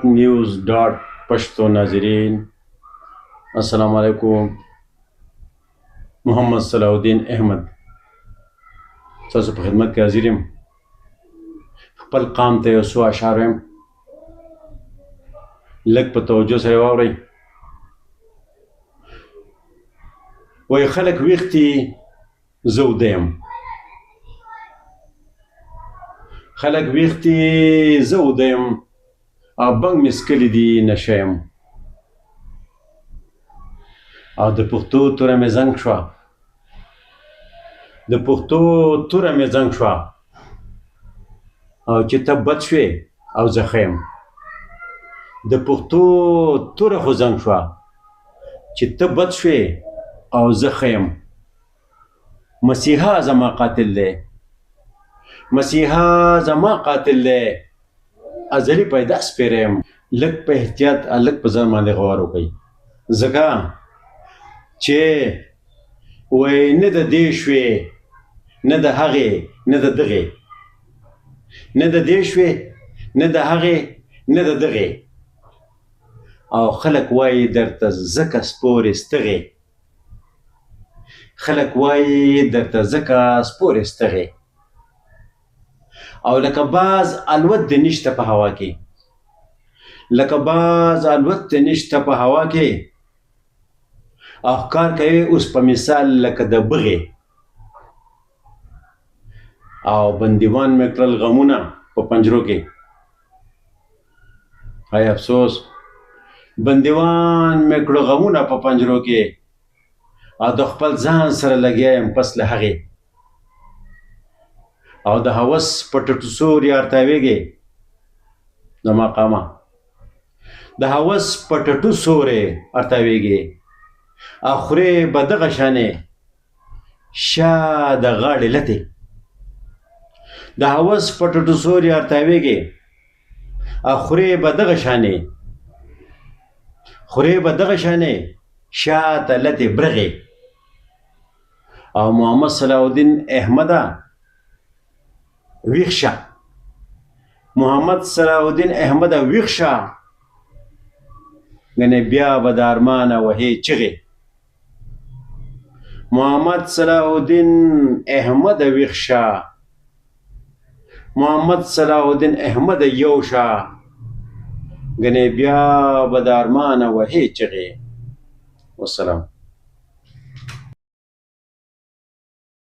News dot Pashto नाजरीन अस्सलाम वालेकुम। मोहम्मद सलाउद्दीन अहमद तاسو په خدمت کې حاضر یم. خپل قام ته یو څو اشعار وایم، لږ په توجه سره واورئ. وایي خلک ویښ دي زه وده یم، خلک ویښ دي زه وده یم او بنګ مې څکلي دي نشه یم. او د پښتو توره مې زنګ شوه، د پښتو توره مې زنګ شوه، او چې ته بد شوې او زه ښه یم. د پښتو توره خو زنګ شوه چې ته بد شوې او زه ښه یم. مسیحا زما قاتل دی، مسیحا زما قاتل دی، ازلي پیدا سپیره یم. لږ په احتیاط لږ په ځان باندې غور وکړئ، ځکه چې وایي نه د دې شوې نه د هغې نه د دغې، نه د دې شوې نه د هغې نه د دغې، او خلک وایي درته ځکه سپورې ستغې، خلک وایي درته ځکه سپورې ستغې. او لکه باز الوت دې نشته په هوا کې، لکه باز الوت دې نشته په هوا کې، او ښکار کوي اوس په مثال لکه د بغې. او بندیوان مې کړل غمونه په پنجرو کې، هی افسوس بندیوان مې کړل غمونه په پنجرو کې، او د خپل ځان سره لګیا یم پس له هغې. او د هوس په ټټو سوري ارتاویږي زما قامه، د هوس په ټټو سوري ارتاویږي، او خورې به دغه شانې شا د غاړې لتې. د هوس په ټټو سوري ارتاویږي، او خورې به دغه شانې، خورې به دغه شانې شا ته لتې برغې. او محمد صلاح الدین احمده ویښ شه، محمد صلاح الدین احمده ویښ شه، ګنې بیا به د ارمانه وهې چغې. محمد صلاح الدین احمده ویښ شه، محمد صلاح الدین احمده یو شه، ګنې بیا به د ارمانه وهې چغې. والسلام.